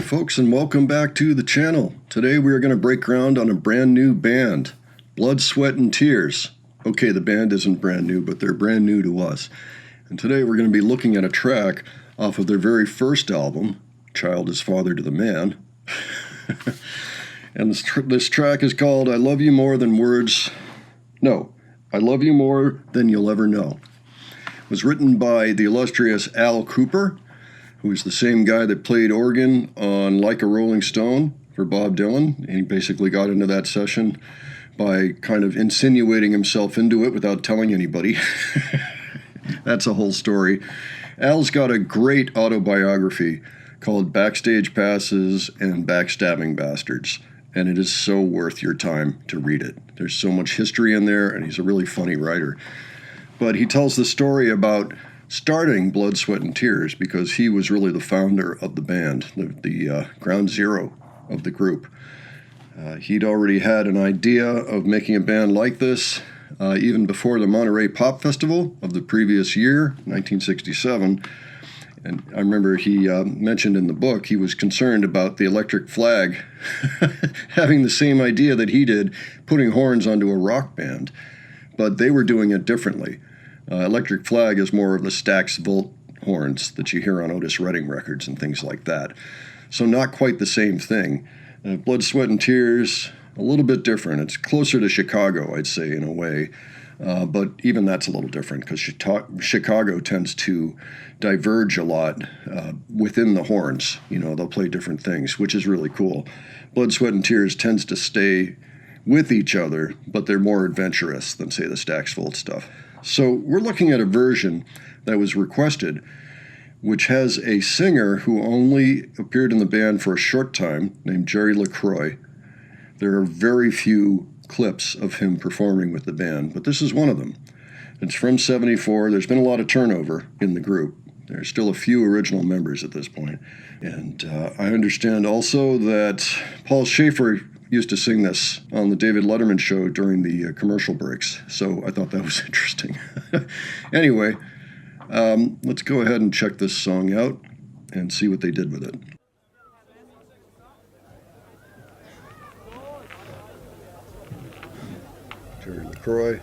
folks, and welcome back to the channel. Today we are going to break ground on a brand new band, Blood, Sweat, and Tears. Okay, the band isn't brand new, but they're brand new to us. And today we're going to be looking at a track off of their very first album, Child is Father to the Man. And this track is called I Love You More Than Words. No, I Love You More Than You'll Ever Know. It was written by the illustrious Al Kooper, who is the same guy that played organ on Like a Rolling Stone for Bob Dylan. And he basically got into that session by kind of insinuating himself into it without telling anybody. That's a whole story. Al's got a great autobiography called Backstage Passes and Backstabbing Bastards, and it is so worth your time to read it. There's so much history in there, and he's a really funny writer. But he tells the story about starting Blood, Sweat, and Tears because he was really the founder of the band, the ground zero of the group. He'd already had an idea of making a band like this even before the Monterey Pop Festival of the previous year, 1967. And I remember he mentioned in the book he was concerned about the Electric Flag having the same idea that he did, putting horns onto a rock band. But they were doing it differently. Electric Flag is more of the Stax Volt horns that you hear on Otis Redding records and things like that. So not quite the same thing. Blood, Sweat, and Tears, a little bit different. It's closer to Chicago, I'd say, in a way. But even that's a little different because Chicago tends to diverge a lot within the horns. You know, they'll play different things, which is really cool. Blood, Sweat, and Tears tends to stay with each other, but they're more adventurous than, say, the Stax Volt stuff. So we're looking at a version that was requested, which has a singer who only appeared in the band for a short time, named Jerry LaCroix. There are very few clips of him performing with the band, but this is one of them. It's from '74. There's been a lot of turnover in the group. There's still a few original members at this point. And I understand also that Paul Schaefer used to sing this on the David Letterman show during the commercial breaks, so I thought that was interesting. Anyway, let's go ahead and check this song out and see what they did with it. Jerry LaCroix.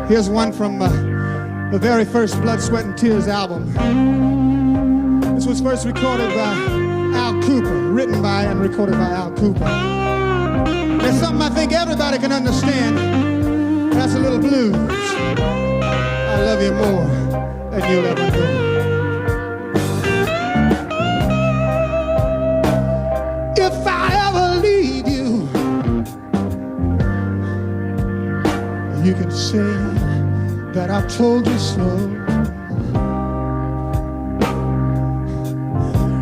Here's one from the very first Blood, Sweat, and Tears album. This was first recorded by Al Kooper, written by and recorded by Al Kooper. There's something I think everybody can understand. That's a little blues. I love you more than you'll ever know. If I ever leave you, you can say that I told you so.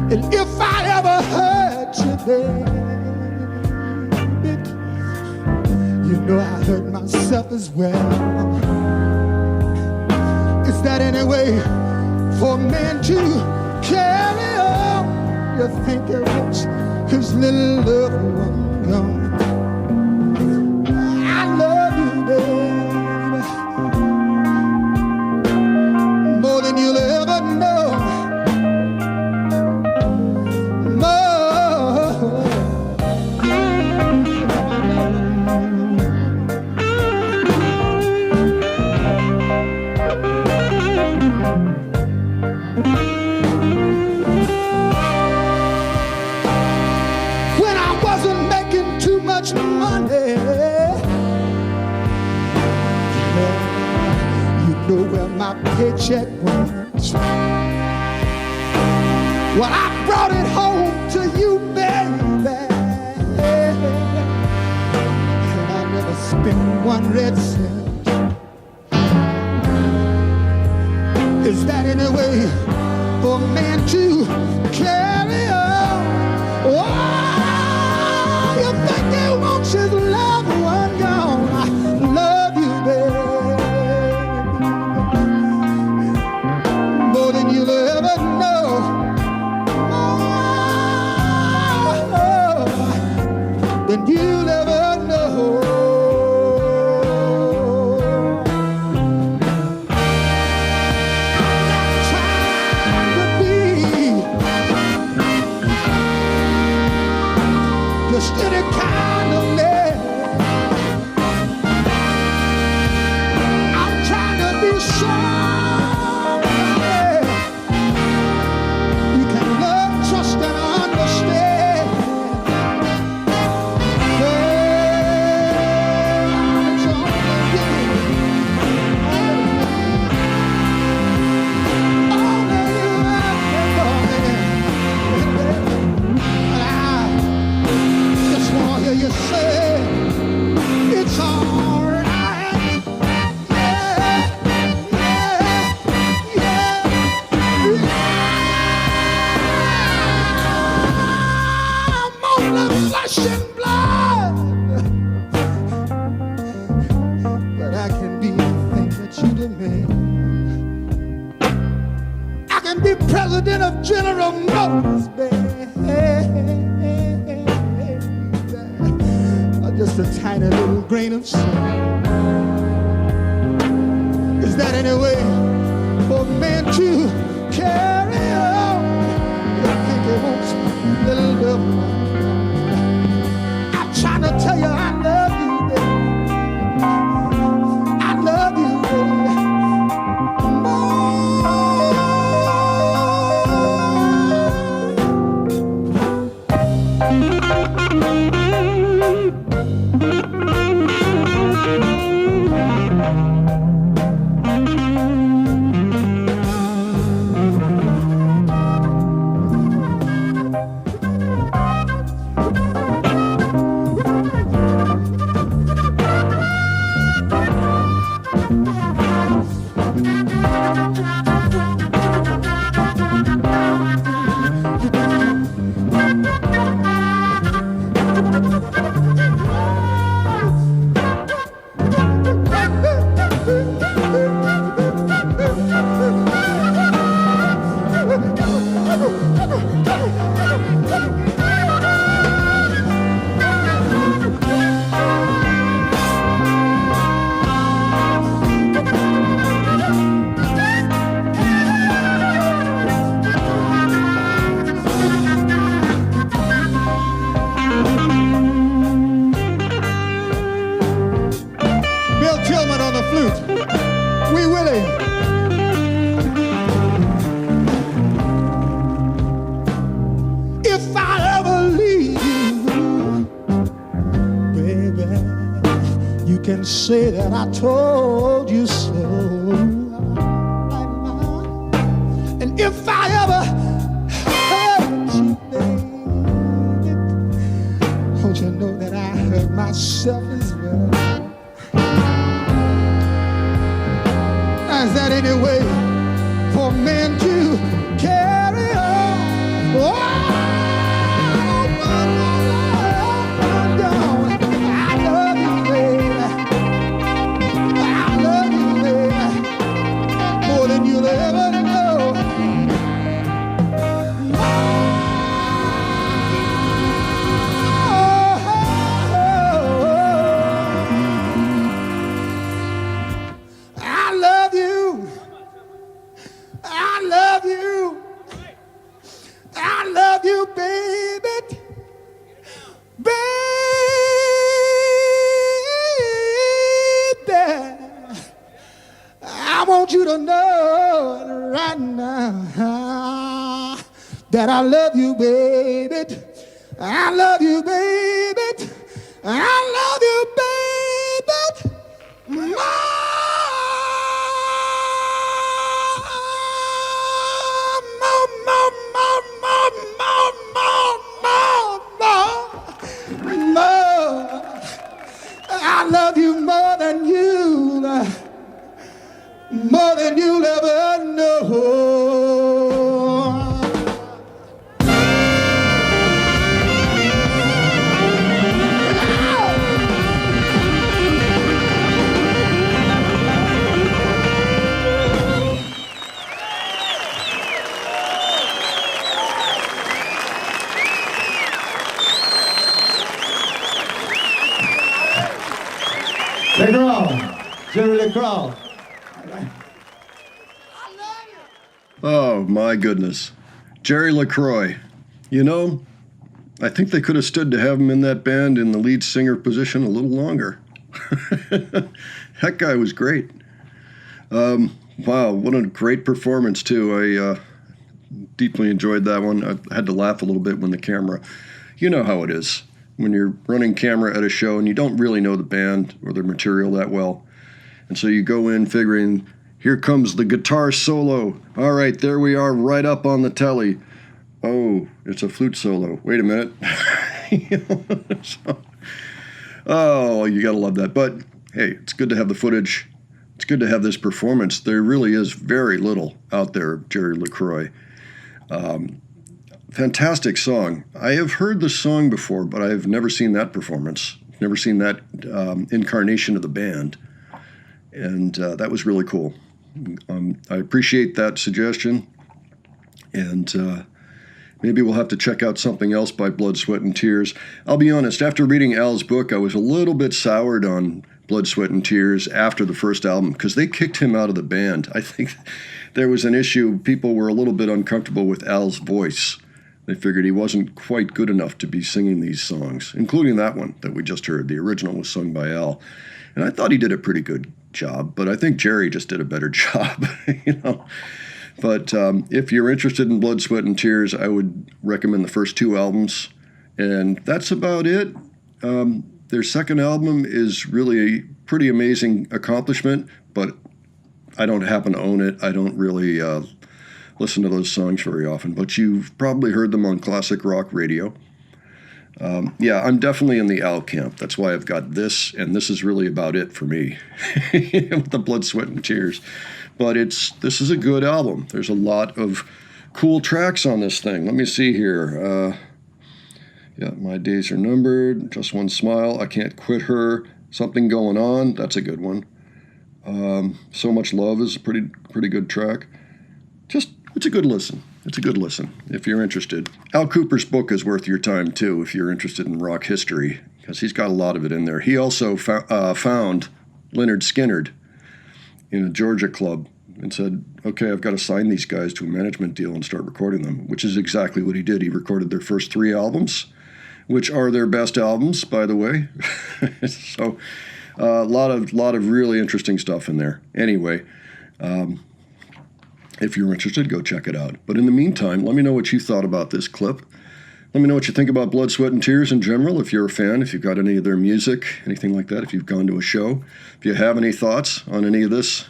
And if I ever hurt you, baby, you know I hurt myself as well. Is that any way for a man to carry on? You think it was his little loved one gone? I love you, baby, more than you'll ever know. My paycheck went. Well, I brought it home to you, baby, and I never spent one red cent. Is that any way for a man to carry on? Oh, you think he wants his loved one gone? I love you, baby, more than you'll ever know. Oh, than you'll ever know. I'm not trying to be flesh and blood, but I can be anything that you demand. I can be president of General Motors, baby, or just a tiny little grain of sand. Is that any way for a man to carry on? You think he wants a little bit more? I'm trying to tell you I love you, baby. I love you, baby. Say that I told you so. And if I ever hurt you, baby, don't you know that I hurt myself as well? Is that any way for men to carry on? Oh! That I love you, baby. I love you, baby. I love you, baby. More. I love you more than you'll ever know. LaCroix, Jerry LaCroix. Oh, my goodness. Jerry LaCroix. You know, I think they could have stood to have him in that band in the lead singer position a little longer. That guy was great. Wow, what a great performance, too. I deeply enjoyed that one. I had to laugh a little bit when the camera... You know how it is when you're running camera at a show and you don't really know the band or their material that well. And so you go in figuring, here comes the guitar solo. All right, there we are, right up on the telly. Oh, it's a flute solo. Wait a minute. Oh, you got to love that. But, hey, it's good to have the footage. It's good to have this performance. There really is very little out there of Jerry LaCroix. Fantastic song. I have heard the song before, but I have never seen that performance. Never seen that incarnation of the band. And that was really cool. I appreciate that suggestion. And maybe we'll have to check out something else by Blood, Sweat, and Tears. I'll be honest, after reading Al's book, I was a little bit soured on Blood, Sweat, and Tears after the first album because they kicked him out of the band. I think there was an issue. People were a little bit uncomfortable with Al's voice. They figured he wasn't quite good enough to be singing these songs, including that one that we just heard. The original was sung by Al. And I thought he did a pretty good job, but I think Jerry just did a better job, you know. But if you're interested in Blood, Sweat, and Tears, I would recommend the first two albums. And that's about it. Their second album is really a pretty amazing accomplishment, but I don't happen to own it. I don't really listen to those songs very often, but you've probably heard them on classic rock radio. Yeah, I'm definitely in the Al camp. That's why I've got this, and this is really about it for me with the Blood, Sweat, and Tears. But this is a good album. There's a lot of cool tracks on this thing. Let me see here. Yeah, My Days Are Numbered, Just One Smile, I Can't Quit Her, Something Going On, that's a good one. So Much Love is a pretty good track. It's a good listen. It's a good listen if you're interested. Al Kooper's book is worth your time, too, if you're interested in rock history, because he's got a lot of it in there. He also found Lynyrd Skynyrd in a Georgia club and said, okay, I've got to sign these guys to a management deal and start recording them, which is exactly what he did. He recorded their first 3 albums, which are their best albums, by the way. So a lot of really interesting stuff in there. Anyway, if you're interested, go check it out. But in the meantime, let me know what you thought about this clip. Let me know what you think about Blood, Sweat, and Tears in general, if you're a fan, if you've got any of their music, anything like that, if you've gone to a show. If you have any thoughts on any of this,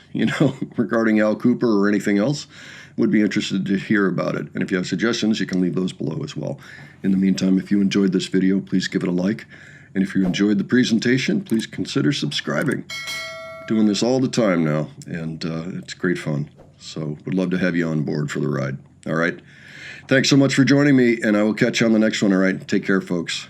regarding Al Kooper or anything else, would be interested to hear about it. And if you have suggestions, you can leave those below as well. In the meantime, if you enjoyed this video, please give it a like. And if you enjoyed the presentation, please consider subscribing. Doing this all the time now, and it's great fun. So would love to have you on board for the ride. All right. Thanks so much for joining me, and I will catch you on the next one. All right. Take care, folks.